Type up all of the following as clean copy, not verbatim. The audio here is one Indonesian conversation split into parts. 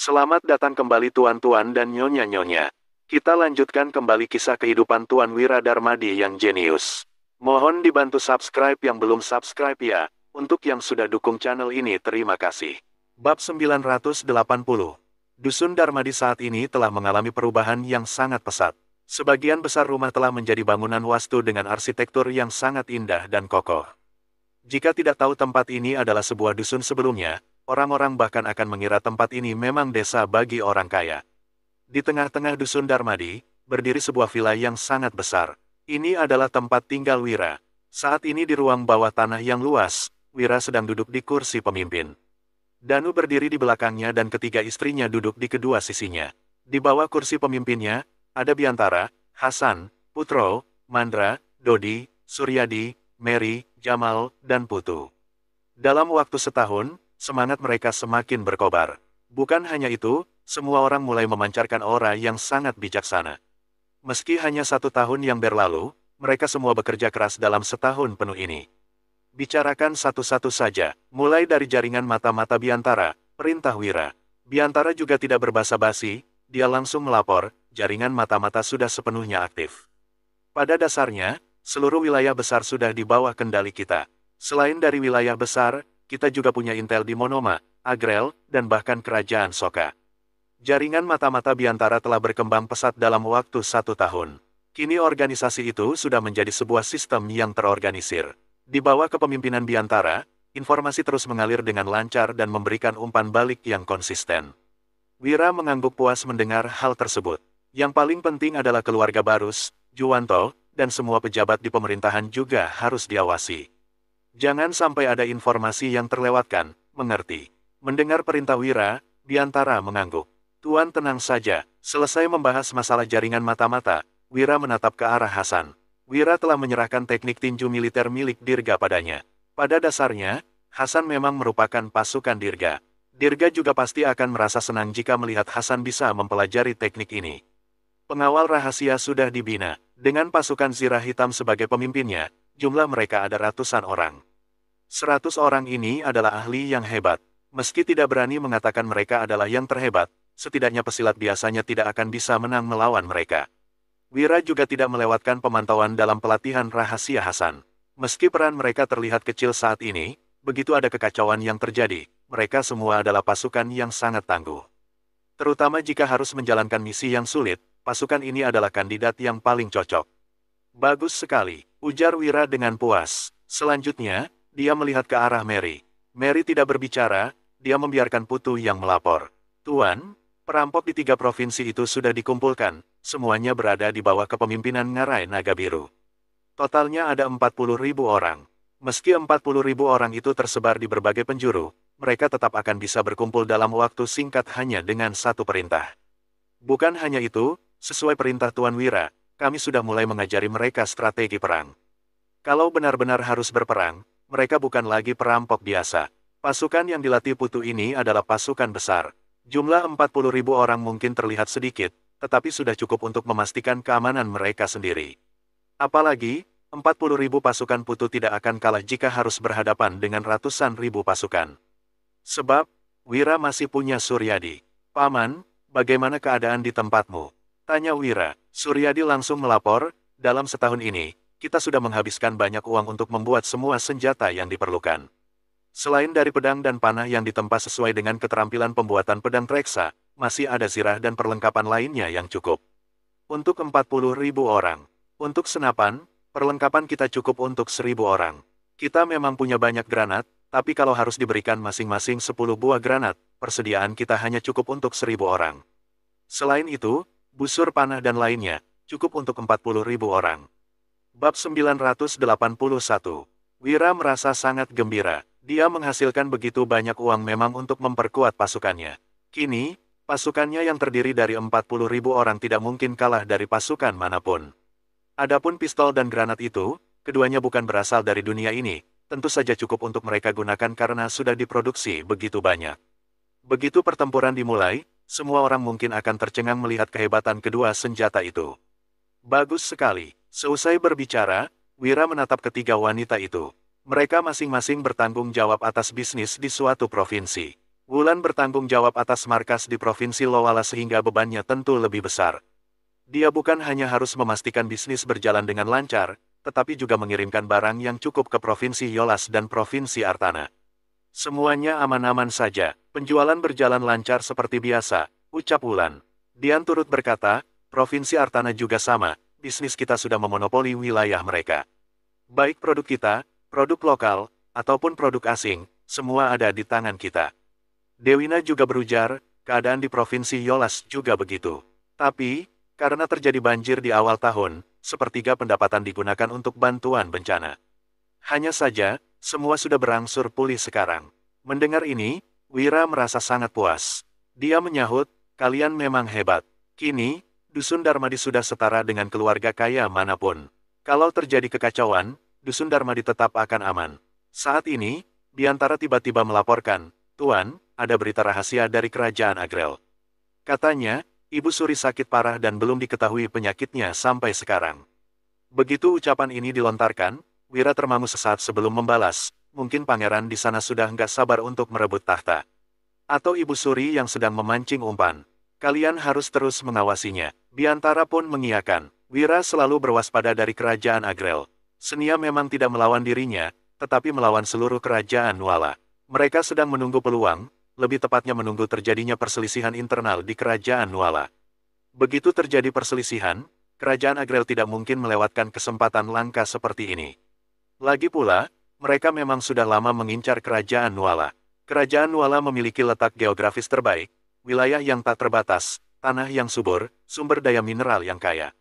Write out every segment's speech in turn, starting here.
Selamat datang kembali tuan-tuan dan nyonya-nyonya. Kita lanjutkan kembali kisah kehidupan Tuan Wira Darmadi yang jenius. Mohon dibantu subscribe yang belum subscribe ya. Untuk yang sudah dukung channel ini terima kasih. Bab 980. Dusun Darmadi saat ini telah mengalami perubahan yang sangat pesat. Sebagian besar rumah telah menjadi bangunan wastu dengan arsitektur yang sangat indah dan kokoh. Jika tidak tahu tempat ini adalah sebuah dusun sebelumnya, orang-orang bahkan akan mengira tempat ini memang desa bagi orang kaya. Di tengah-tengah dusun Darmadi, berdiri sebuah villa yang sangat besar. Ini adalah tempat tinggal Wira. Saat ini di ruang bawah tanah yang luas, Wira sedang duduk di kursi pemimpin. Danu berdiri di belakangnya dan ketiga istrinya duduk di kedua sisinya. Di bawah kursi pemimpinnya, ada Biantara, Hasan, Putro, Mandra, Dodi, Suryadi, Mary, Jamal, dan Putu. Dalam waktu setahun, semangat mereka semakin berkobar. Bukan hanya itu, semua orang mulai memancarkan aura yang sangat bijaksana. Meski hanya 1 tahun yang berlalu, mereka semua bekerja keras dalam setahun penuh ini. Bicarakan satu-satu saja, mulai dari jaringan mata-mata Biantara, perintah Wira. Biantara juga tidak berbasa-basi, dia langsung melapor, jaringan mata-mata sudah sepenuhnya aktif. Pada dasarnya, seluruh wilayah besar sudah di bawah kendali kita. Selain dari wilayah besar, kita juga punya intel di Monoma, Agrel, dan bahkan kerajaan Soka. Jaringan mata-mata Biantara telah berkembang pesat dalam waktu 1 tahun. Kini organisasi itu sudah menjadi sebuah sistem yang terorganisir. Di bawah kepemimpinan Biantara, informasi terus mengalir dengan lancar dan memberikan umpan balik yang konsisten. Wira mengangguk puas mendengar hal tersebut. Yang paling penting adalah keluarga Barus, Juwanto, dan semua pejabat di pemerintahan juga harus diawasi. Jangan sampai ada informasi yang terlewatkan, mengerti? Mendengar perintah Wira, Biantara mengangguk. Tuan tenang saja, selesai membahas masalah jaringan mata-mata, Wira menatap ke arah Hasan. Wira telah menyerahkan teknik tinju militer milik Dirga padanya. Pada dasarnya, Hasan memang merupakan pasukan Dirga. Dirga juga pasti akan merasa senang jika melihat Hasan bisa mempelajari teknik ini. Pengawal rahasia sudah dibina. Dengan pasukan Zirah Hitam sebagai pemimpinnya, jumlah mereka ada ratusan orang. 100 orang ini adalah ahli yang hebat. Meski tidak berani mengatakan mereka adalah yang terhebat, setidaknya pesilat biasanya tidak akan bisa menang melawan mereka. Wira juga tidak melewatkan pemantauan dalam pelatihan rahasia Hasan. Meski peran mereka terlihat kecil saat ini, begitu ada kekacauan yang terjadi, mereka semua adalah pasukan yang sangat tangguh. Terutama jika harus menjalankan misi yang sulit, pasukan ini adalah kandidat yang paling cocok. Bagus sekali, ujar Wira dengan puas. Selanjutnya, dia melihat ke arah Mary. Mary tidak berbicara, dia membiarkan Putu yang melapor. Tuan, perampok di 3 provinsi itu sudah dikumpulkan, semuanya berada di bawah kepemimpinan Ngarai Naga Biru. Totalnya ada 40.000 orang. Meski 40.000 orang itu tersebar di berbagai penjuru, mereka tetap akan bisa berkumpul dalam waktu singkat hanya dengan satu perintah. Bukan hanya itu, sesuai perintah Tuan Wira, kami sudah mulai mengajari mereka strategi perang. Kalau benar-benar harus berperang, mereka bukan lagi perampok biasa. Pasukan yang dilatih Putu ini adalah pasukan besar. Jumlah 40.000 orang mungkin terlihat sedikit, tetapi sudah cukup untuk memastikan keamanan mereka sendiri. Apalagi, 40.000 pasukan Putu tidak akan kalah jika harus berhadapan dengan ratusan ribu pasukan. Sebab, Wira masih punya Suryadi. Paman, bagaimana keadaan di tempatmu? Tanya Wira. Suryadi langsung melapor, dalam setahun ini, kita sudah menghabiskan banyak uang untuk membuat semua senjata yang diperlukan. Selain dari pedang dan panah yang ditempa sesuai dengan keterampilan pembuatan pedang Treksa, masih ada zirah dan perlengkapan lainnya yang cukup. Untuk 40.000 orang. Untuk senapan, perlengkapan kita cukup untuk 1.000 orang. Kita memang punya banyak granat, tapi kalau harus diberikan masing-masing 10 buah granat, persediaan kita hanya cukup untuk 1.000 orang. Selain itu, busur panah dan lainnya, cukup untuk 40.000 orang. Bab 981. Wira merasa sangat gembira. Dia menghasilkan begitu banyak uang memang untuk memperkuat pasukannya. Kini, pasukannya yang terdiri dari 40.000 orang tidak mungkin kalah dari pasukan manapun. Adapun pistol dan granat itu, keduanya bukan berasal dari dunia ini, tentu saja cukup untuk mereka gunakan karena sudah diproduksi begitu banyak. Begitu pertempuran dimulai, semua orang mungkin akan tercengang melihat kehebatan kedua senjata itu. Bagus sekali. Seusai berbicara, Wira menatap ketiga wanita itu. Mereka masing-masing bertanggung jawab atas bisnis di suatu provinsi. Wulan bertanggung jawab atas markas di Provinsi Lowala sehingga bebannya tentu lebih besar. Dia bukan hanya harus memastikan bisnis berjalan dengan lancar, tetapi juga mengirimkan barang yang cukup ke Provinsi Yolas dan Provinsi Artana. Semuanya aman-aman saja, penjualan berjalan lancar seperti biasa, ucap Wulan. Dian turut berkata, Provinsi Artana juga sama, bisnis kita sudah memonopoli wilayah mereka. Baik produk kita, produk lokal, ataupun produk asing, semua ada di tangan kita. Dewina juga berujar, keadaan di Provinsi Yolas juga begitu. Tapi, karena terjadi banjir di awal tahun, sepertiga pendapatan digunakan untuk bantuan bencana. Hanya saja, semua sudah berangsur pulih sekarang. Mendengar ini, Wira merasa sangat puas. Dia menyahut, kalian memang hebat. Kini, Dusun Darmadi sudah setara dengan keluarga kaya manapun. Kalau terjadi kekacauan, Dusun Darmadi tetap akan aman. Saat ini, Biantara tiba-tiba melaporkan, Tuan, ada berita rahasia dari Kerajaan Agrel. Katanya, Ibu Suri sakit parah dan belum diketahui penyakitnya sampai sekarang. Begitu ucapan ini dilontarkan, Wira termangu sesaat sebelum membalas, mungkin pangeran di sana sudah nggak sabar untuk merebut tahta. Atau Ibu Suri yang sedang memancing umpan. Kalian harus terus mengawasinya. Biantara pun mengiyakan. Wira selalu berwaspada dari Kerajaan Agrel. Senia memang tidak melawan dirinya, tetapi melawan seluruh Kerajaan Nuala. Mereka sedang menunggu peluang, lebih tepatnya menunggu terjadinya perselisihan internal di Kerajaan Nuala. Begitu terjadi perselisihan, Kerajaan Agrel tidak mungkin melewatkan kesempatan langka seperti ini. Lagi pula, mereka memang sudah lama mengincar Kerajaan Nuala. Kerajaan Nuala memiliki letak geografis terbaik, wilayah yang tak terbatas, tanah yang subur, sumber daya mineral yang kaya.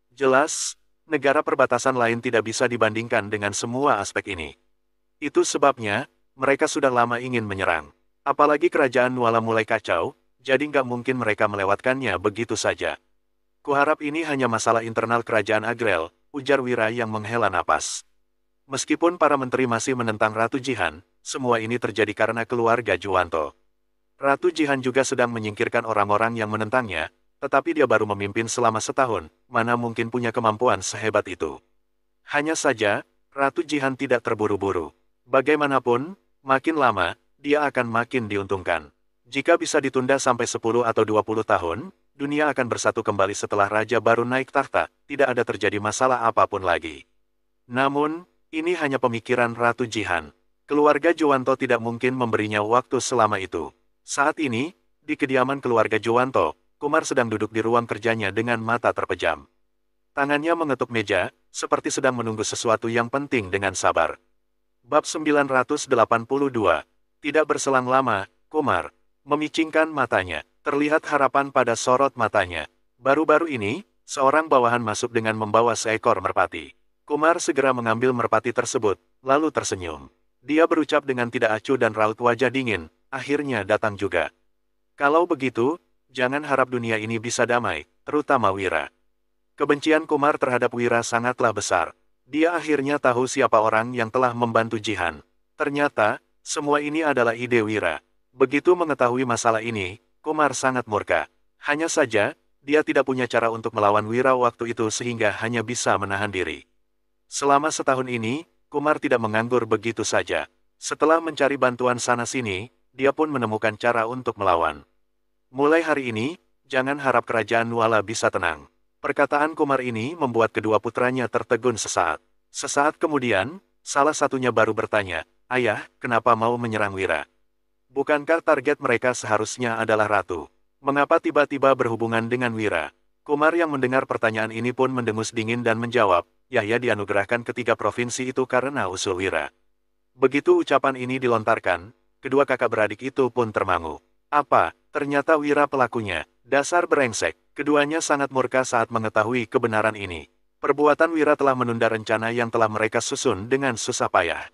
Jelas, negara perbatasan lain tidak bisa dibandingkan dengan semua aspek ini. Itu sebabnya, mereka sudah lama ingin menyerang. Apalagi Kerajaan Nuala mulai kacau, jadi nggak mungkin mereka melewatkannya begitu saja. Kuharap ini hanya masalah internal Kerajaan Agrel, ujar Wira yang menghela napas. Meskipun para menteri masih menentang Ratu Jihan, semua ini terjadi karena keluarga Juwanto. Ratu Jihan juga sedang menyingkirkan orang-orang yang menentangnya, tetapi dia baru memimpin selama setahun, mana mungkin punya kemampuan sehebat itu. Hanya saja, Ratu Jihan tidak terburu-buru. Bagaimanapun, makin lama, dia akan makin diuntungkan. Jika bisa ditunda sampai 10 atau 20 tahun, dunia akan bersatu kembali setelah raja baru naik tahta, tidak ada terjadi masalah apapun lagi. Namun, ini hanya pemikiran Ratu Jihan. Keluarga Juwanto tidak mungkin memberinya waktu selama itu. Saat ini, di kediaman keluarga Juwanto, Kumar sedang duduk di ruang kerjanya dengan mata terpejam. Tangannya mengetuk meja, seperti sedang menunggu sesuatu yang penting dengan sabar. Bab 982. Tidak berselang lama, Kumar memicingkan matanya. Terlihat harapan pada sorot matanya. Baru-baru ini, seorang bawahan masuk dengan membawa seekor merpati. Kumar segera mengambil merpati tersebut, lalu tersenyum. Dia berucap dengan tidak acuh dan raut wajah dingin, akhirnya datang juga. Kalau begitu, jangan harap dunia ini bisa damai, terutama Wira. Kebencian Kumar terhadap Wira sangatlah besar. Dia akhirnya tahu siapa orang yang telah membantu Jihan. Ternyata, semua ini adalah ide Wira. Begitu mengetahui masalah ini, Kumar sangat murka. Hanya saja, dia tidak punya cara untuk melawan Wira waktu itu sehingga hanya bisa menahan diri. Selama setahun ini, Kumar tidak menganggur begitu saja. Setelah mencari bantuan sana-sini, dia pun menemukan cara untuk melawan. Mulai hari ini, jangan harap Kerajaan Nuala bisa tenang. Perkataan Kumar ini membuat kedua putranya tertegun sesaat. Sesaat kemudian, salah satunya baru bertanya, Ayah, kenapa mau menyerang Wira? Bukankah target mereka seharusnya adalah Ratu? Mengapa tiba-tiba berhubungan dengan Wira? Kumar yang mendengar pertanyaan ini pun mendengus dingin dan menjawab, Yahya dianugerahkan ketiga provinsi itu karena usul Wira. Begitu ucapan ini dilontarkan, kedua kakak beradik itu pun termangu. Apa, ternyata Wira pelakunya, dasar brengsek. Keduanya sangat murka saat mengetahui kebenaran ini. Perbuatan Wira telah menunda rencana yang telah mereka susun dengan susah payah.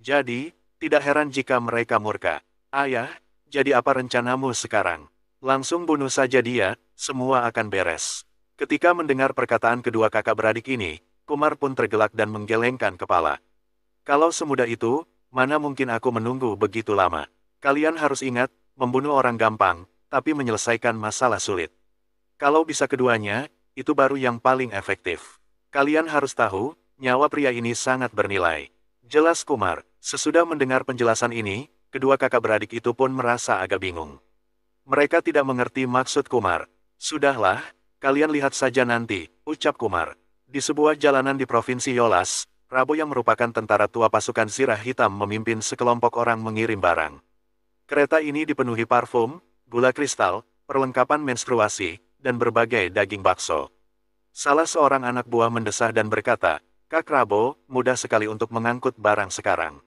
Jadi, tidak heran jika mereka murka. Ayah, jadi apa rencanamu sekarang? Langsung bunuh saja dia, semua akan beres. Ketika mendengar perkataan kedua kakak beradik ini, Kumar pun tergelak dan menggelengkan kepala. Kalau semudah itu, mana mungkin aku menunggu begitu lama? Kalian harus ingat, membunuh orang gampang, tapi menyelesaikan masalah sulit. Kalau bisa keduanya, itu baru yang paling efektif. Kalian harus tahu, nyawa pria ini sangat bernilai. Jelas Kumar, sesudah mendengar penjelasan ini, kedua kakak beradik itu pun merasa agak bingung. Mereka tidak mengerti maksud Kumar. Sudahlah, kalian lihat saja nanti, ucap Kumar. Di sebuah jalanan di Provinsi Yolas, Rabo yang merupakan tentara tua pasukan Zirah Hitam memimpin sekelompok orang mengirim barang. Kereta ini dipenuhi parfum, gula kristal, perlengkapan menstruasi, dan berbagai daging bakso. Salah seorang anak buah mendesah dan berkata, "Kak Rabo, mudah sekali untuk mengangkut barang sekarang.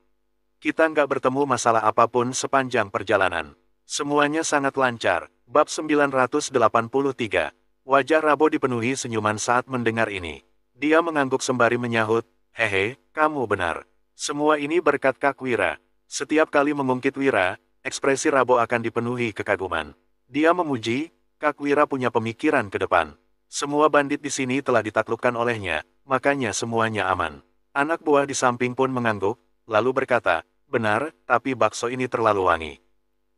Kita nggak bertemu masalah apapun sepanjang perjalanan. Semuanya sangat lancar." Bab 983. Wajah Rabo dipenuhi senyuman saat mendengar ini. Dia mengangguk sembari menyahut, "Hehe, kamu benar. Semua ini berkat Kak Wira." Setiap kali mengungkit Wira, ekspresi Rabo akan dipenuhi kekaguman. Dia memuji, Kak Wira punya pemikiran ke depan. Semua bandit di sini telah ditaklukkan olehnya, makanya semuanya aman. Anak buah di samping pun mengangguk, lalu berkata, "Benar, tapi bakso ini terlalu wangi.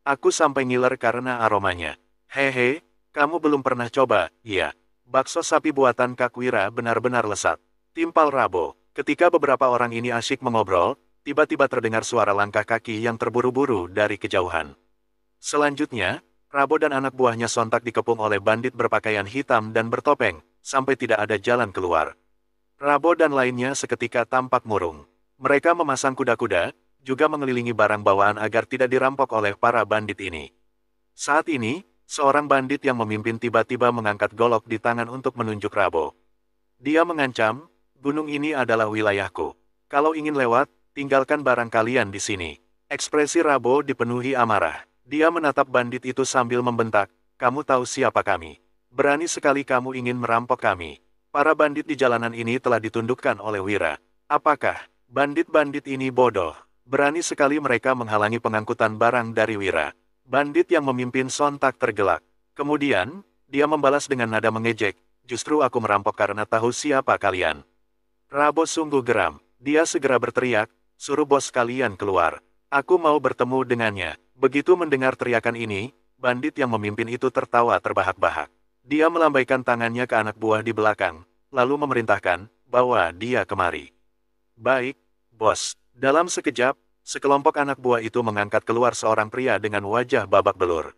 Aku sampai ngiler karena aromanya." "Hehe, kamu belum pernah coba, iya. Bakso sapi buatan Kak Wira benar-benar lesat," timpal Rabo. Ketika beberapa orang ini asyik mengobrol, tiba-tiba terdengar suara langkah kaki yang terburu-buru dari kejauhan. Selanjutnya, Rabo dan anak buahnya sontak dikepung oleh bandit berpakaian hitam dan bertopeng, sampai tidak ada jalan keluar. Rabo dan lainnya seketika tampak murung. Mereka memasang kuda-kuda, juga mengelilingi barang bawaan agar tidak dirampok oleh para bandit ini. Saat ini, seorang bandit yang memimpin tiba-tiba mengangkat golok di tangan untuk menunjuk Rabo. Dia mengancam, "Gunung ini adalah wilayahku. Kalau ingin lewat, tinggalkan barang kalian di sini." Ekspresi Rabo dipenuhi amarah. Dia menatap bandit itu sambil membentak, "Kamu tahu siapa kami? Berani sekali kamu ingin merampok kami." Para bandit di jalanan ini telah ditundukkan oleh Wira. Apakah bandit-bandit ini bodoh? Berani sekali mereka menghalangi pengangkutan barang dari Wira. Bandit yang memimpin sontak tergelak. Kemudian, dia membalas dengan nada mengejek, "Justru aku merampok karena tahu siapa kalian." Rabo sungguh geram. Dia segera berteriak, "Suruh bos kalian keluar. Aku mau bertemu dengannya." Begitu mendengar teriakan ini, bandit yang memimpin itu tertawa terbahak-bahak. Dia melambaikan tangannya ke anak buah di belakang, lalu memerintahkan, "Bawa dia kemari." "Baik, bos." Dalam sekejap, sekelompok anak buah itu mengangkat keluar seorang pria dengan wajah babak belur.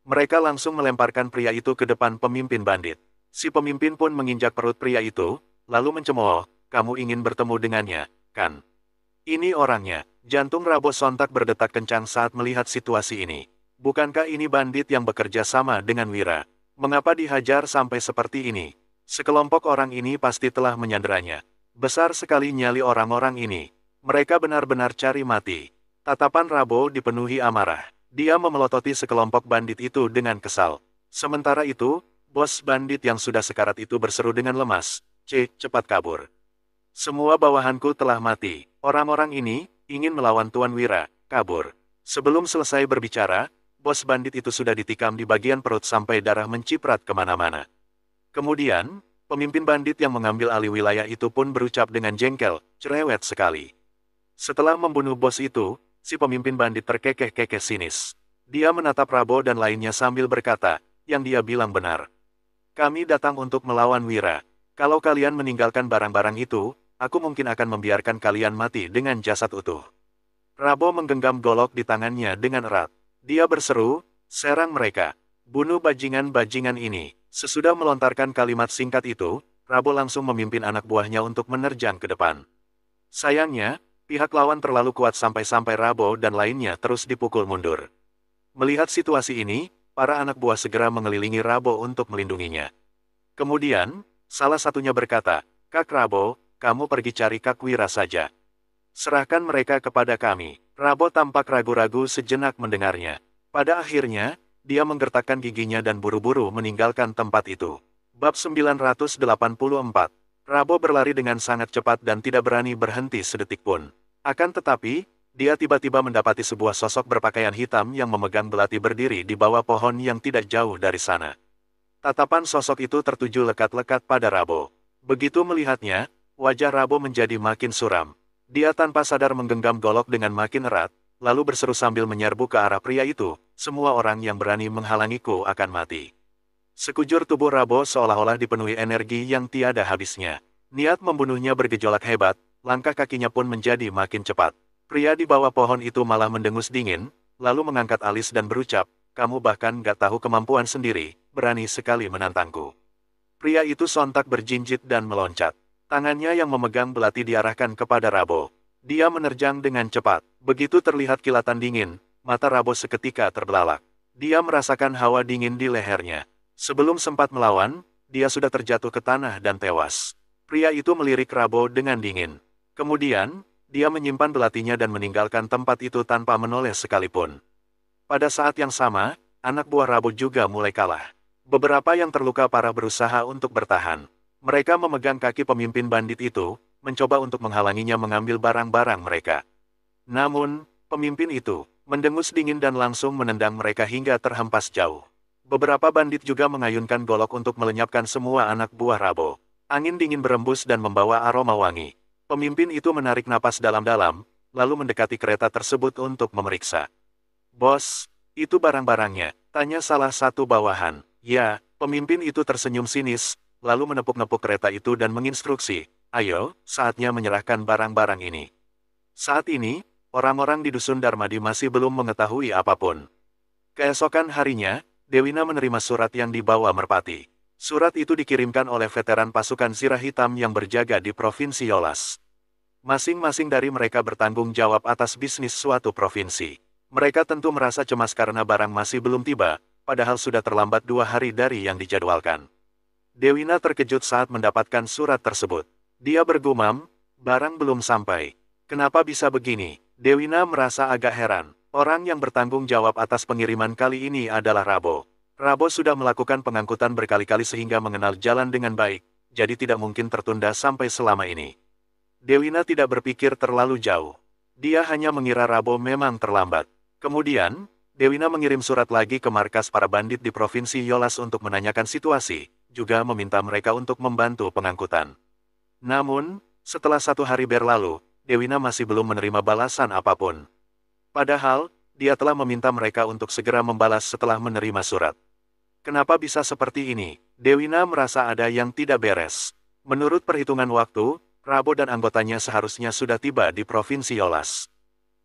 Mereka langsung melemparkan pria itu ke depan pemimpin bandit. Si pemimpin pun menginjak perut pria itu, lalu mencemooh, "Kamu ingin bertemu dengannya, kan? Ini orangnya." Jantung Rabo sontak berdetak kencang saat melihat situasi ini. Bukankah ini bandit yang bekerja sama dengan Wira? Mengapa dihajar sampai seperti ini? Sekelompok orang ini pasti telah menyanderanya. Besar sekali nyali orang-orang ini. Mereka benar-benar cari mati. Tatapan Rabo dipenuhi amarah. Dia memelototi sekelompok bandit itu dengan kesal. Sementara itu, bos bandit yang sudah sekarat itu berseru dengan lemas, Cepat kabur. Semua bawahanku telah mati. Orang-orang ini ingin melawan Tuan Wira, kabur." Sebelum selesai berbicara, bos bandit itu sudah ditikam di bagian perut sampai darah menciprat kemana-mana. Kemudian, pemimpin bandit yang mengambil alih wilayah itu pun berucap dengan jengkel, "Cerewet sekali." Setelah membunuh bos itu, si pemimpin bandit terkekeh-kekeh sinis. Dia menatap Rabo dan lainnya sambil berkata, "Yang dia bilang benar. Kami datang untuk melawan Wira. Kalau kalian meninggalkan barang-barang itu, aku mungkin akan membiarkan kalian mati dengan jasad utuh." Rabo menggenggam golok di tangannya dengan erat. Dia berseru, "Serang mereka. Bunuh bajingan-bajingan ini." Sesudah melontarkan kalimat singkat itu, Rabo langsung memimpin anak buahnya untuk menerjang ke depan. Sayangnya, pihak lawan terlalu kuat sampai-sampai Rabo dan lainnya terus dipukul mundur. Melihat situasi ini, para anak buah segera mengelilingi Rabo untuk melindunginya. Kemudian, salah satunya berkata, "Kak Rabo, kamu pergi cari Kak Wira saja. Serahkan mereka kepada kami." Rabo tampak ragu-ragu sejenak mendengarnya. Pada akhirnya, dia menggertakkan giginya dan buru-buru meninggalkan tempat itu. Bab 984. Rabo berlari dengan sangat cepat dan tidak berani berhenti sedetik pun. Akan tetapi, dia tiba-tiba mendapati sebuah sosok berpakaian hitam yang memegang belati berdiri di bawah pohon yang tidak jauh dari sana. Tatapan sosok itu tertuju lekat-lekat pada Rabo. Begitu melihatnya, wajah Rabo menjadi makin suram. Dia tanpa sadar menggenggam golok dengan makin erat, lalu berseru sambil menyerbu ke arah pria itu, "Semua orang yang berani menghalangiku akan mati." Sekujur tubuh Rabo seolah-olah dipenuhi energi yang tiada habisnya. Niat membunuhnya bergejolak hebat, langkah kakinya pun menjadi makin cepat. Pria di bawah pohon itu malah mendengus dingin, lalu mengangkat alis dan berucap, kamu bahkan gak tahu kemampuan sendiri, berani sekali menantangku. Pria itu sontak berjinjit dan meloncat. Tangannya yang memegang belati diarahkan kepada Rabo. Dia menerjang dengan cepat. Begitu terlihat kilatan dingin, mata Rabo seketika terbelalak. Dia merasakan hawa dingin di lehernya. Sebelum sempat melawan, dia sudah terjatuh ke tanah dan tewas. Pria itu melirik Rabo dengan dingin. Kemudian, dia menyimpan belatinya dan meninggalkan tempat itu tanpa menoleh sekalipun. Pada saat yang sama, anak buah Rabo juga mulai kalah. Beberapa yang terluka parah berusaha untuk bertahan. Mereka memegang kaki pemimpin bandit itu, mencoba untuk menghalanginya mengambil barang-barang mereka. Namun, pemimpin itu mendengus dingin dan langsung menendang mereka hingga terhempas jauh. Beberapa bandit juga mengayunkan golok untuk melenyapkan semua anak buah Rabo. Angin dingin berembus dan membawa aroma wangi. Pemimpin itu menarik napas dalam-dalam, lalu mendekati kereta tersebut untuk memeriksa. Bos, itu barang-barangnya, tanya salah satu bawahan. Ya, pemimpin itu tersenyum sinis, lalu menepuk-nepuk kereta itu dan menginstruksi, ayo, saatnya menyerahkan barang-barang ini. Saat ini, orang-orang di Dusun Darmadi masih belum mengetahui apapun. Keesokan harinya, Dewina menerima surat yang dibawa Merpati. Surat itu dikirimkan oleh veteran pasukan Zirah Hitam yang berjaga di Provinsi Yolas. Masing-masing dari mereka bertanggung jawab atas bisnis suatu provinsi. Mereka tentu merasa cemas karena barang masih belum tiba, padahal sudah terlambat 2 hari dari yang dijadwalkan. Dewina terkejut saat mendapatkan surat tersebut. Dia bergumam, barang belum sampai. Kenapa bisa begini? Dewina merasa agak heran. Orang yang bertanggung jawab atas pengiriman kali ini adalah Rabo. Rabo sudah melakukan pengangkutan berkali-kali sehingga mengenal jalan dengan baik, jadi tidak mungkin tertunda sampai selama ini. Dewina tidak berpikir terlalu jauh. Dia hanya mengira Rabo memang terlambat. Kemudian, Dewina mengirim surat lagi ke markas para bandit di Provinsi Yolas untuk menanyakan situasi, juga meminta mereka untuk membantu pengangkutan. Namun, setelah 1 hari berlalu, Dewina masih belum menerima balasan apapun. Padahal, dia telah meminta mereka untuk segera membalas setelah menerima surat. Kenapa bisa seperti ini? Dewina merasa ada yang tidak beres. Menurut perhitungan waktu, Rabo dan anggotanya seharusnya sudah tiba di Provinsi Yolas.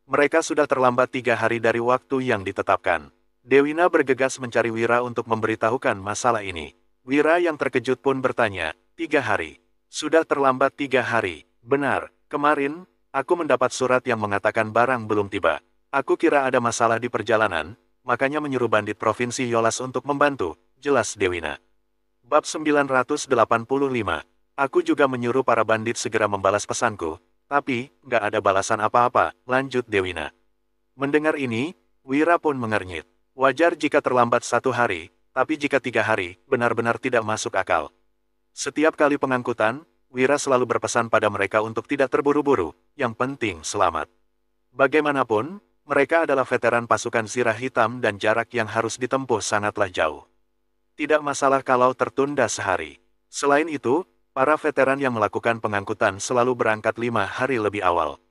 Mereka sudah terlambat 3 hari dari waktu yang ditetapkan. Dewina bergegas mencari Wira untuk memberitahukan masalah ini. Wira yang terkejut pun bertanya, 3 hari. Sudah terlambat 3 hari. Benar, kemarin, aku mendapat surat yang mengatakan barang belum tiba. Aku kira ada masalah di perjalanan, makanya menyuruh bandit Provinsi Yolas untuk membantu, jelas Dewina. Bab 985. Aku juga menyuruh para bandit segera membalas pesanku, tapi, nggak ada balasan apa-apa, lanjut Dewina. Mendengar ini, Wira pun mengernyit. Wajar jika terlambat 1 hari, tapi jika 3 hari, benar-benar tidak masuk akal. Setiap kali pengangkutan, Wira selalu berpesan pada mereka untuk tidak terburu-buru, yang penting selamat. Bagaimanapun, mereka adalah veteran pasukan Zirah Hitam dan jarak yang harus ditempuh sangatlah jauh. Tidak masalah kalau tertunda sehari. Selain itu, para veteran yang melakukan pengangkutan selalu berangkat 5 hari lebih awal.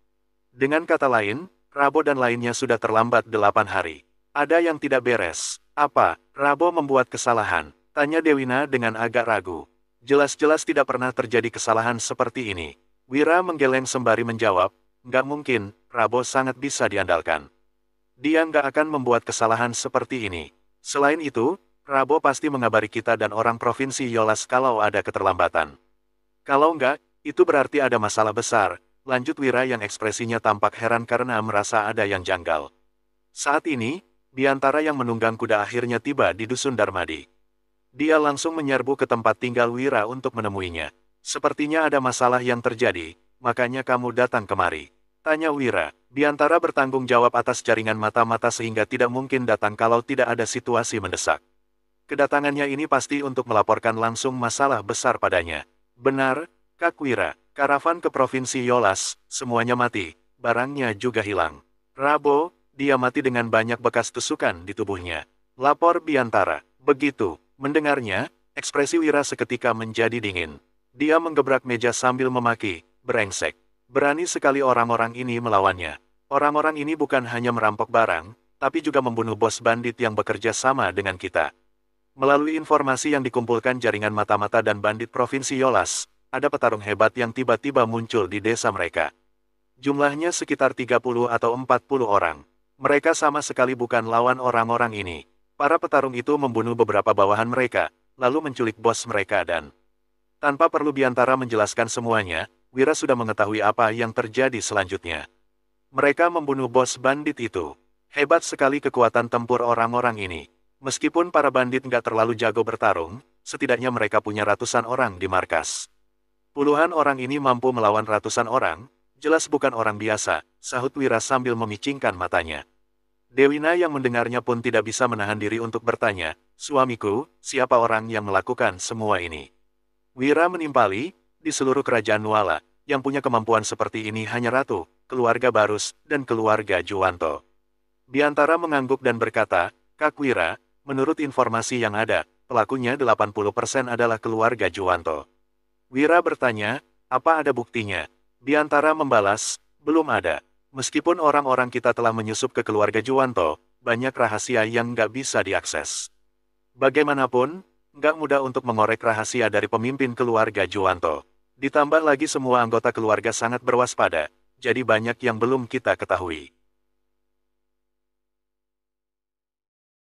Dengan kata lain, Rabo dan lainnya sudah terlambat 8 hari. Ada yang tidak beres. Apa? Rabo membuat kesalahan? Tanya Dewina dengan agak ragu. Jelas-jelas tidak pernah terjadi kesalahan seperti ini. Wira menggeleng sembari menjawab, nggak mungkin, Rabo sangat bisa diandalkan. Dia nggak akan membuat kesalahan seperti ini. Selain itu, Rabo pasti mengabari kita dan orang Provinsi Yolas kalau ada keterlambatan. Kalau nggak, itu berarti ada masalah besar, lanjut Wira yang ekspresinya tampak heran karena merasa ada yang janggal. Saat ini, Biantara yang menunggang kuda akhirnya tiba di Dusun Darmadi. Dia langsung menyerbu ke tempat tinggal Wira untuk menemuinya. Sepertinya ada masalah yang terjadi, makanya kamu datang kemari. Tanya Wira. Biantara bertanggung jawab atas jaringan mata-mata sehingga tidak mungkin datang kalau tidak ada situasi mendesak. Kedatangannya ini pasti untuk melaporkan langsung masalah besar padanya. Benar, Kak Wira. Karavan ke Provinsi Yolas, semuanya mati, barangnya juga hilang. Rabo, dia mati dengan banyak bekas tusukan di tubuhnya. Lapor Biantara. Begitu, mendengarnya, ekspresi Wira seketika menjadi dingin. Dia menggebrak meja sambil memaki, brengsek. Berani sekali orang-orang ini melawannya. Orang-orang ini bukan hanya merampok barang, tapi juga membunuh bos bandit yang bekerja sama dengan kita. Melalui informasi yang dikumpulkan jaringan mata-mata dan bandit Provinsi Yolas, ada petarung hebat yang tiba-tiba muncul di desa mereka. Jumlahnya sekitar 30 atau 40 orang. Mereka sama sekali bukan lawan orang-orang ini. Para petarung itu membunuh beberapa bawahan mereka, lalu menculik bos mereka dan... Tanpa perlu Biantara menjelaskan semuanya, Wira sudah mengetahui apa yang terjadi selanjutnya. Mereka membunuh bos bandit itu. Hebat sekali kekuatan tempur orang-orang ini. Meskipun para bandit nggak terlalu jago bertarung, setidaknya mereka punya ratusan orang di markas. Puluhan orang ini mampu melawan ratusan orang, jelas bukan orang biasa, sahut Wira sambil memicingkan matanya. Dewina yang mendengarnya pun tidak bisa menahan diri untuk bertanya, "Suamiku, siapa orang yang melakukan semua ini?" Wira menimpali, di seluruh kerajaan Nuala, yang punya kemampuan seperti ini hanya ratu, keluarga Barus, dan keluarga Juwanto. Biantara mengangguk dan berkata, "Kak Wira, menurut informasi yang ada, pelakunya 80% adalah keluarga Juwanto." Wira bertanya, "Apa ada buktinya?" Biantara membalas, "Belum ada. Meskipun orang-orang kita telah menyusup ke keluarga Juwanto, banyak rahasia yang nggak bisa diakses. Bagaimanapun, nggak mudah untuk mengorek rahasia dari pemimpin keluarga Juwanto. Ditambah lagi semua anggota keluarga sangat berwaspada, jadi banyak yang belum kita ketahui."